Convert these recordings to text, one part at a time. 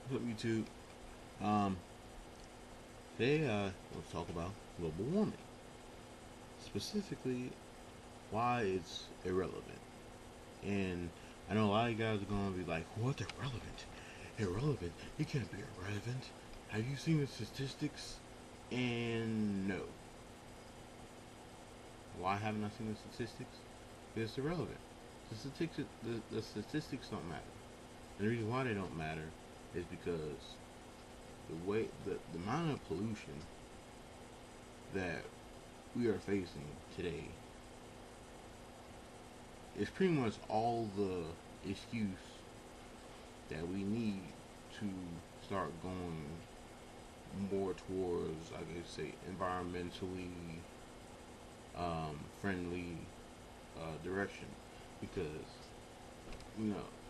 What's up, YouTube? Um, Today, let's talk about global warming. Specifically, why it's irrelevant. And I know a lot of you guys are going to be like, what? Irrelevant? Irrelevant? It can't be irrelevant. Have you seen the statistics? And no. Why haven't I seen the statistics? Because it's irrelevant. The statistics don't matter. And the reason why they don't matter is because the amount of pollution that we are facing today is pretty much all the excuse that we need to start going more towards, I guess, say, environmentally friendly direction. Because,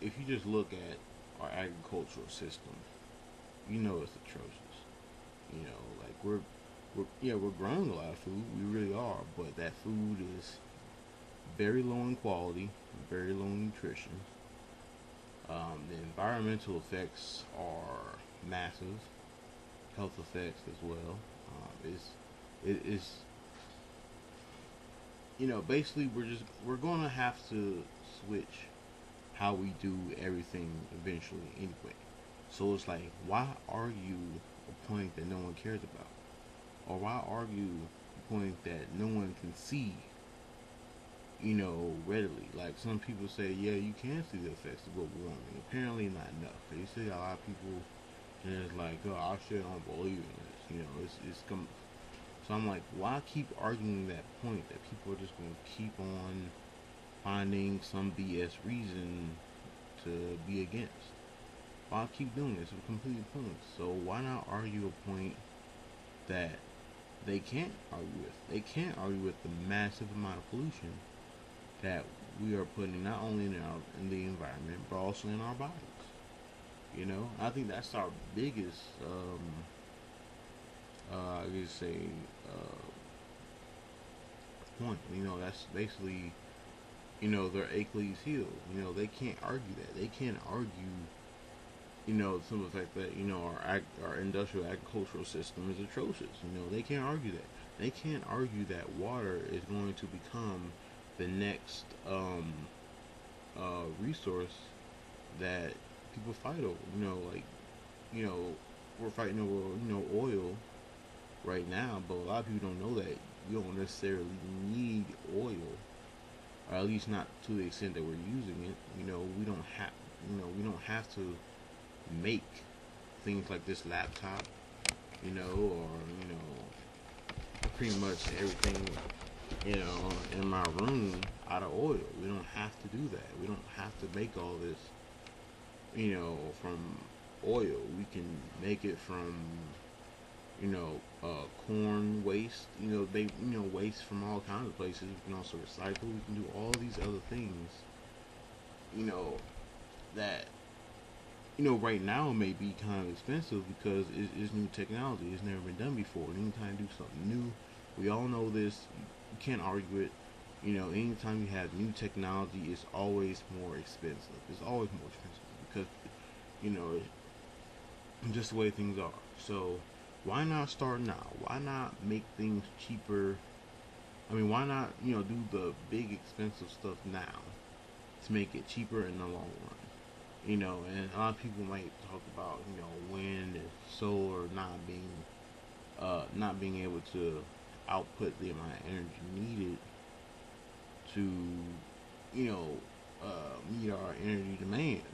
if you just look at our agricultural system, it's atrocious. Like we're growing a lot of food, we really are, but that food is very low in quality, very low in nutrition. The environmental effects are massive, health effects as well. It is basically we're gonna have to switch how we do everything eventually anyway. So it's like, why argue a point that no one cares about, or why argue a point that no one can see readily. Like some people say, yeah, you can see the effects of global warming. Apparently not enough. You see a lot of people, and it's like, oh, I still don't believe in this. So I'm like, why keep arguing that point that people are just going to keep on finding some BS reason to be against? Why keep doing this? It's completely pointless. So why not argue a point that they can't argue with? They can't argue with the massive amount of pollution that we are putting not only in the environment but also in our bodies. I think that's our biggest, I guess say, point. That's basically, their Achilles heel. They can't argue that. They can't argue, some of the fact that our industrial agricultural system is atrocious. They can't argue that. They can't argue that water is going to become the next resource that people fight over. Like you know, we're fighting over oil right now, but a lot of people don't know that you don't necessarily need oil, or at least not to the extent that we're using it. We don't have to make things like this laptop, or pretty much everything in my room out of oil. We don't have to do that. We don't have to make all this, from oil. We can make it from, corn waste. Waste from all kinds of places. We can also recycle. We can do all these other things. You know that right now it may be kind of expensive because it's new technology. It's never been done before. And anytime you do something new, we all know this. You can't argue it. Anytime you have new technology, it's always more expensive. It's always more expensive because you know just the way things are. So why not start now? Why not make things cheaper? I mean, why not do the big expensive stuff now to make it cheaper in the long run? And a lot of people might talk about wind and solar not being able to output the amount of energy needed to meet our energy demands.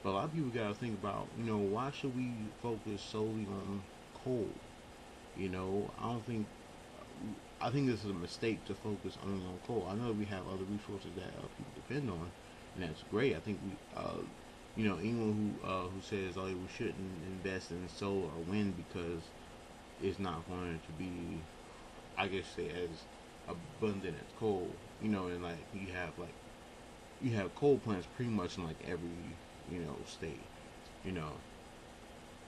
But a lot of people got to think about why should we focus solely on coal? I think this is a mistake to focus only on coal. I know we have other resources that people depend on, and that's great. I think anyone who says, "Oh, we shouldn't invest in solar or wind because it's not going to be, I guess, say as abundant as coal," and like you have coal plants pretty much in like every state, you know,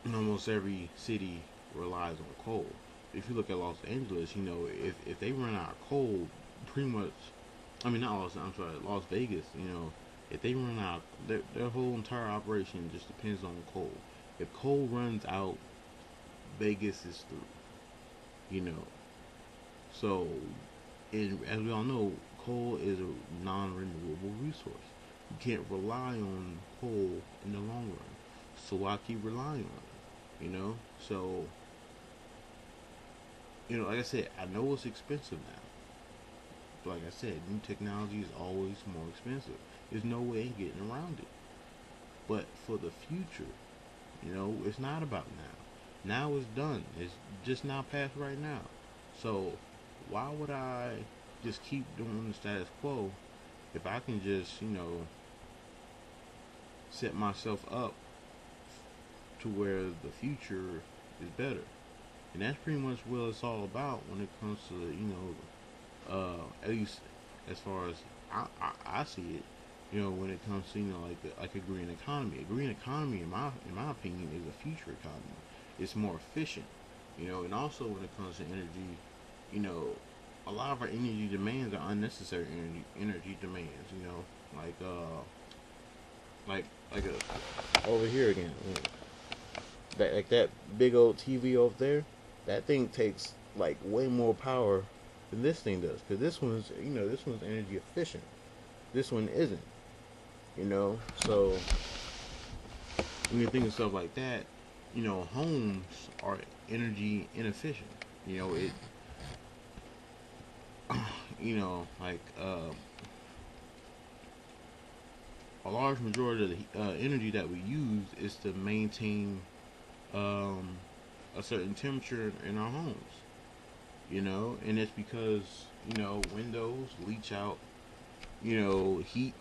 and almost every city relies on coal. If you look at Los Angeles, if they run out of coal, pretty much, I mean not Los, I'm sorry, Las Vegas, if they run out, their whole entire operation just depends on coal. If coal runs out, Vegas is through. You know, so as we all know, coal is a non-renewable resource. You can't rely on coal in the long run. So why keep relying on it? So like I said, I know it's expensive now. But like I said, new technology is always more expensive. There's no way of getting around it. But for the future, it's not about now. Now it's done. It's just now past right now. So why would I just keep doing the status quo if I can just, set myself up to where the future is better? And that's pretty much what it's all about when it comes to, at least as far as I see it, when it comes to like a green economy. A green economy, in my opinion, is a future economy. It's more efficient, and also when it comes to energy, you know, a lot of our energy demands are unnecessary energy demands. Like like over here again, that big old TV over there, that thing takes like way more power than this thing does. Because this one's energy efficient. This one isn't. So when you think of stuff like that, homes are energy inefficient. It, like a large majority of the energy that we use is to maintain um, a certain temperature in our homes. And it's because windows leach out heat,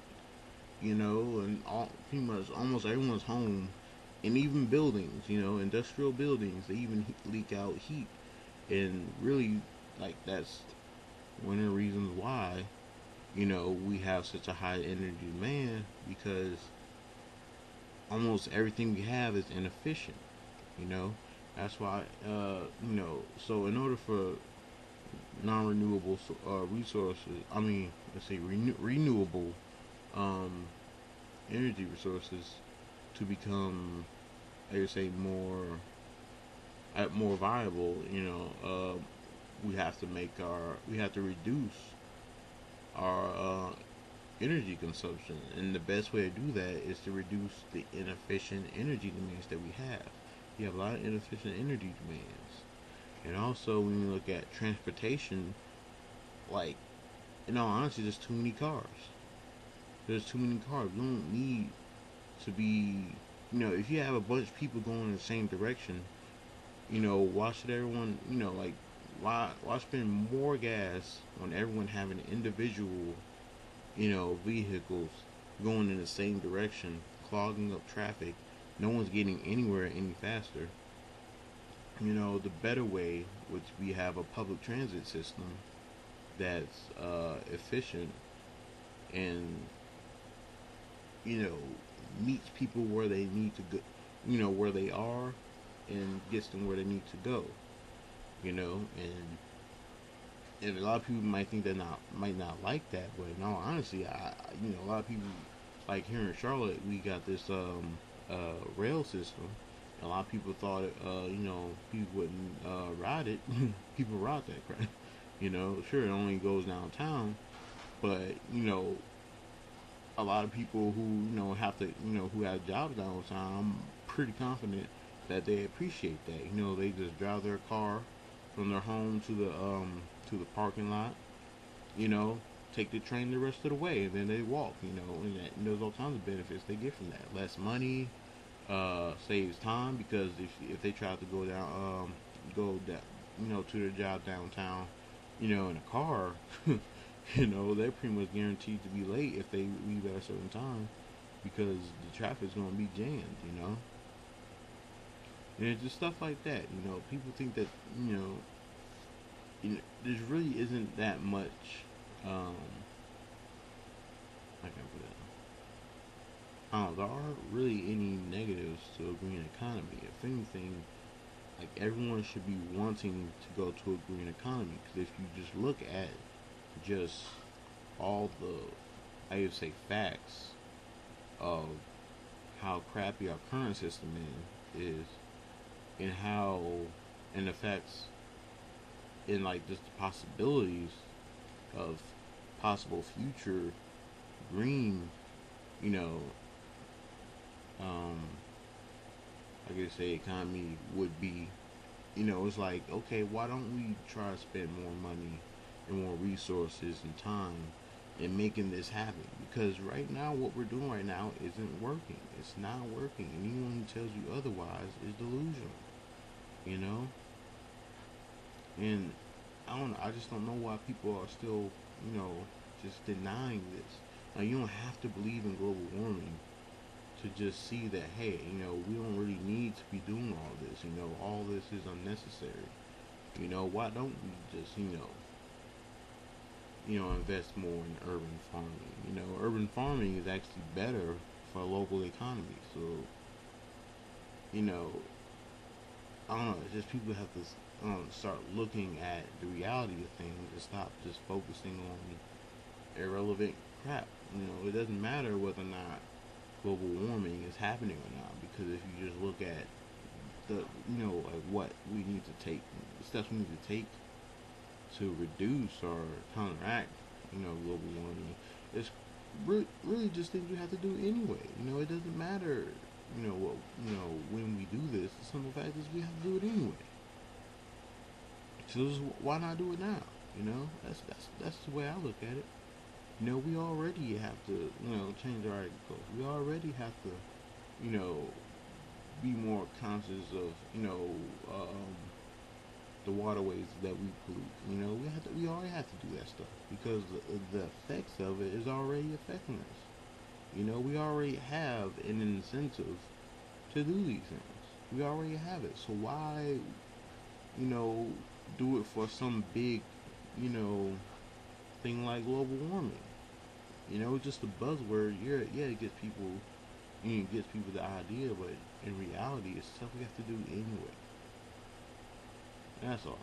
and pretty much almost everyone's home, and even buildings, industrial buildings, they even leak out heat, and really, like, that's one of the reasons why we have such a high energy demand, because almost everything we have is inefficient. You know, that's why So in order for non-renewable resources, I mean, let's say renewable um, energy resources to become, I would say, more viable, we have to reduce our energy consumption, and the best way to do that is to reduce the inefficient energy demands that we have. We have a lot of inefficient energy demands, and also when you look at transportation, like, in all honesty, there's too many cars. There's too many cars. We don't need to be, if you have a bunch of people going in the same direction, why should everyone, like, why spend more gas on everyone having individual, vehicles going in the same direction, clogging up traffic? No one's getting anywhere any faster. The better way would be have a public transit system that's efficient and you know meets people where they need to go, where they are, and gets them where they need to go. And a lot of people might not like that, but in all honesty, a lot of people, like here in Charlotte, we got this rail system. A lot of people thought people wouldn't ride it. People ride that crap. Sure, it only goes downtown, but a lot of people who have to who have jobs downtown, I'm pretty confident that they appreciate that. They just drive their car from their home to the parking lot. You know, take the train the rest of the way, and then they walk. And there's all kinds of benefits they get from that. Less money, saves time, because if they try to go down, to their job downtown, in a car, they're pretty much guaranteed to be late if they leave at a certain time, because the traffic's going to be jammed. And it's just stuff like that. People think that there really isn't that much. I can put it. There aren't really any negatives to a green economy. If anything, like, everyone should be wanting to go to a green economy, because if you just look at just all the, I would say, facts of how crappy our current system is, is, and how it affects in like just the possibilities of possible future green, you know, um, I guess the economy would be. It's like, okay, why don't we try to spend more money and more resources and time in making this happen? Because right now, what we're doing right now isn't working. It's not working. Anyone who tells you otherwise is delusional, you know? And I don't know, I just don't know why people are still, just denying this. Now, you don't have to believe in global warming to just see that, hey, we don't really need to be doing all this. All this is unnecessary. Why don't we just, invest more in urban farming? Urban farming is actually better for a local economy. So, you know, I don't know. It's just people have to start looking at the reality of things and stop just focusing on irrelevant crap. It doesn't matter whether or not global warming is happening or not, because if you just look at the like what we need to take, the steps we need to take to reduce or counteract global warming, it's really just things you have to do anyway. It doesn't matter what when we do this. The simple fact is we have to do it anyway. So why not do it now? That's the way I look at it. We already have to change our agriculture. We already have to you know be more conscious of the waterways that we pollute. We already have to do that stuff because the effects of it is already affecting us. We already have an incentive to do these things. We already have it. So why you know do it for some big you know thing like global warming? Just a buzzword. Yeah, yeah, it gets people. It gets people the idea, but in reality, it's stuff we have to do anyway. That's all.